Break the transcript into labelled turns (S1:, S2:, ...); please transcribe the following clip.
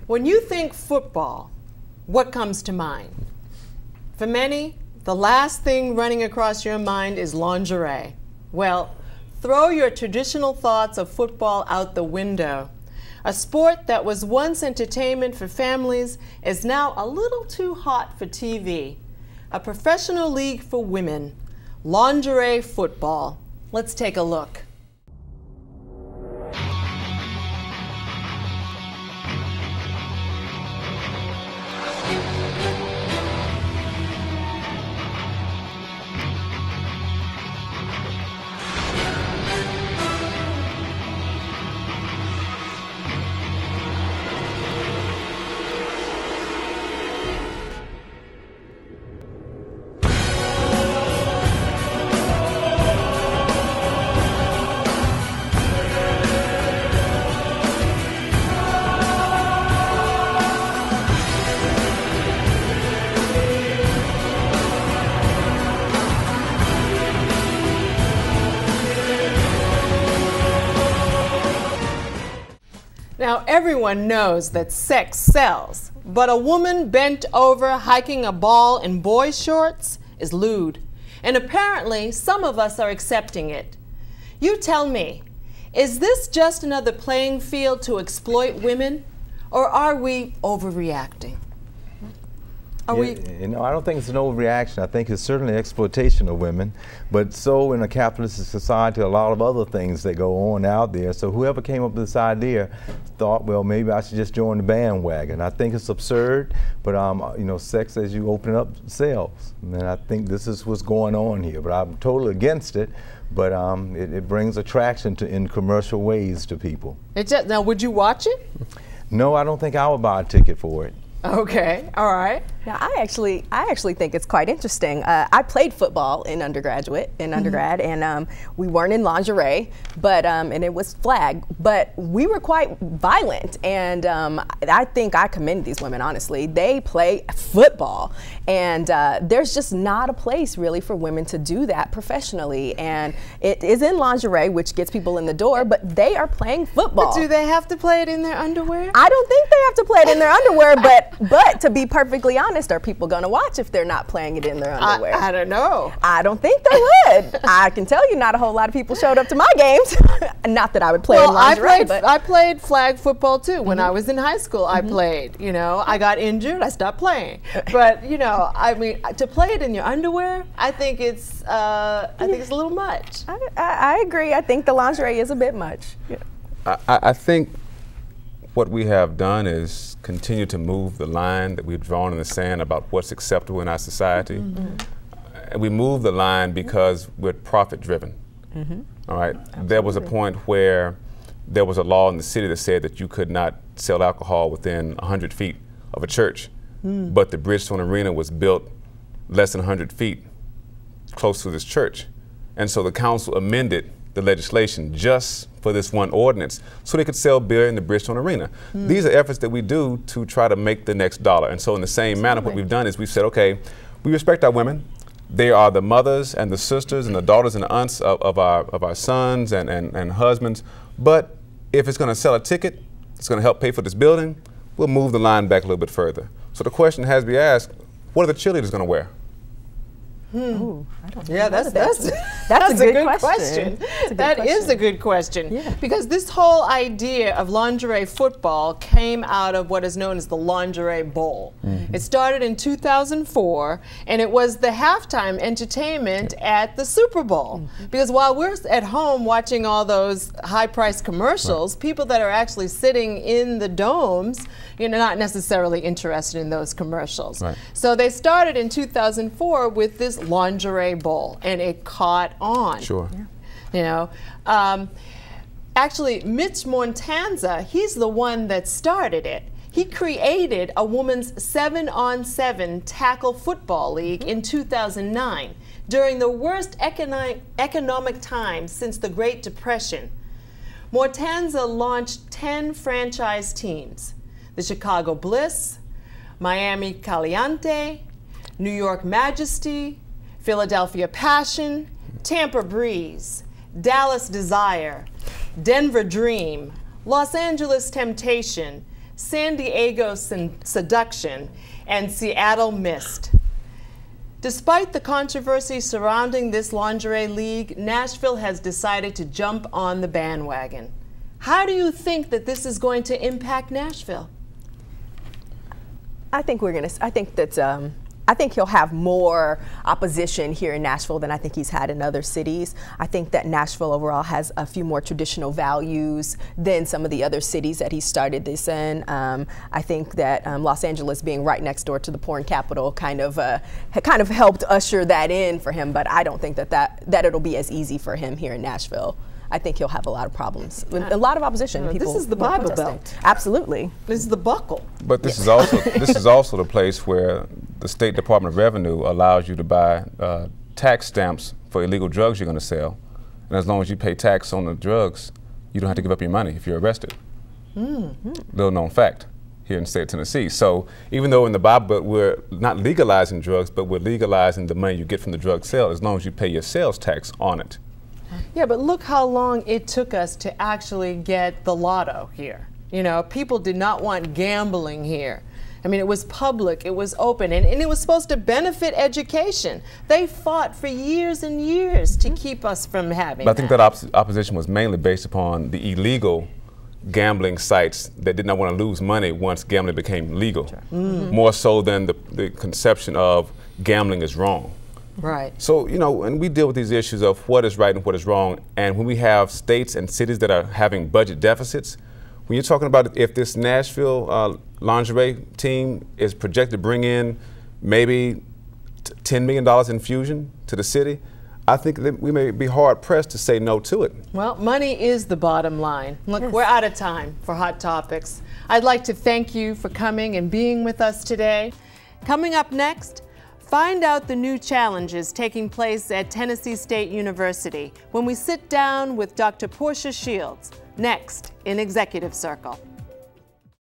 S1: When you think football, what comes to mind? For many, the last thing running across your mind is lingerie. Well, throw your traditional thoughts of football out the window. A sport that was once entertainment for families is now a little too hot for TV. A professional league for women, lingerie football. Let's take a look. Now, everyone knows that sex sells, but a woman bent over hiking a ball in boy shorts is lewd. And apparently, some of us are accepting it. You tell me, is this just another playing field to exploit women, or are we overreacting?
S2: I don't think it's an overreaction. I think it's certainly exploitation of women, but so in a capitalist society, a lot of other things that go on out there. So whoever came up with this idea thought, well, maybe I should just join the bandwagon. I think it's absurd, but you know, sex as you open it up sells, and I think this is what's going on here. But I'm totally against it. But it brings attraction in commercial ways to people.
S1: Now, would you watch it?
S2: No, I don't think I would buy a ticket for it.
S1: Okay, all right.
S3: Now, I actually think it's quite interesting. I played football in undergrad, and we weren't in lingerie, but and it was flag, but we were quite violent, and I think I commend these women, honestly. They play football, and there's just not a place really for women to do that professionally, and it is in lingerie, which gets people in the door, but they are playing football.
S1: But do they have to play it in their underwear?
S3: I don't think they have to play it in their underwear, but to be perfectly honest, are people going to watch if they're not playing it in their underwear?
S1: I don't know.
S3: I don't think they would. I can tell you not a whole lot of people showed up to my games. Not that I would play in lingerie.
S1: I played flag football too. When I was in high school, I played. You know, I got injured, I stopped playing. But you know, I mean, to play it in your underwear, I think it's a little much.
S3: I agree. I think the lingerie is a bit much. Yeah.
S4: I think what we have done is continue to move the line that we've drawn in the sand about what's acceptable in our society. And we move the line because we're profit driven. All right. Absolutely. There was a point where there was a law in the city that said that you could not sell alcohol within 100 feet of a church, but the Bridgestone Arena was built less than 100 feet close to this church. And so the council amended the legislation just for this one ordinance so they could sell beer in the Bridgestone Arena. These are efforts that we do to try to make the next dollar. And so in the same manner, what we've done is we've said, okay, we respect our women. They are the mothers and the sisters and the daughters and the aunts of our sons and husbands. But if it's going to sell a ticket, it's going to help pay for this building, we'll move the line back a little bit further. So the question has to be asked, what are the cheerleaders going to wear?
S3: Ooh, I don't know.
S1: Yeah, that's a good question. That is a good question. Yeah. Because this whole idea of lingerie football came out of what is known as the Lingerie Bowl. It started in 2004, and it was the halftime entertainment at the Super Bowl. Because while we're at home watching all those high-priced commercials, people that are actually sitting in the domes, you're not necessarily interested in those commercials. So they started in 2004 with this lingerie bowl, and it caught on.
S4: Sure.
S1: Yeah. You know, actually, Mitch Montanza, he's the one that started it. He created a women's 7-on-7 tackle football league in 2009 during the worst economic time since the Great Depression. Montanza launched 10 franchise teams: the Chicago Bliss, Miami Caliente, New York Majesty, Philadelphia Passion, Tampa Breeze, Dallas Desire, Denver Dream, Los Angeles Temptation, San Diego Seduction, and Seattle Mist. Despite the controversy surrounding this lingerie league, Nashville has decided to jump on the bandwagon. How do you think that this is going to impact Nashville?
S3: I think I think he'll have more opposition here in Nashville than I think he's had in other cities. I think that Nashville overall has a few more traditional values than some of the other cities that he started this in. I think that Los Angeles being right next door to the porn capital kind of helped usher that in for him, but I don't think that it'll be as easy for him here in Nashville. I think he'll have a lot of problems, a lot of opposition.
S1: This is the Bible Belt.
S3: Absolutely.
S1: This is the buckle.
S4: But this is also the place where the State Department of Revenue allows you to buy tax stamps for illegal drugs you're going to sell, and as long as you pay tax on the drugs, you don't have to give up your money if you're arrested. Little known fact here in the state of Tennessee. So even though in the Bible Belt we're not legalizing drugs, but we're legalizing the money you get from the drug sale as long as you pay your sales tax on it.
S1: Yeah, but look how long it took us to actually get the lotto here. You know, people did not want gambling here. I mean, it was public, it was open, and it was supposed to benefit education. They fought for years and years to keep us from having
S4: But I think that opposition was mainly based upon the illegal gambling sites that did not want to lose money once gambling became legal, more so than the conception of gambling is wrong.
S1: Right.
S4: So, you know, and we deal with these issues of what is right and what is wrong, and when we have states and cities that are having budget deficits, when you're talking about if this Nashville lingerie team is projected to bring in maybe $10 million infusion to the city, I think that we may be hard pressed to say no to it.
S1: Well, money is the bottom line. Look, we're out of time for Hot Topics. I'd like to thank you for coming and being with us today. Coming up next, find out the new challenges taking place at Tennessee State University when we sit down with Dr. Portia Shields, next in Executive Circle.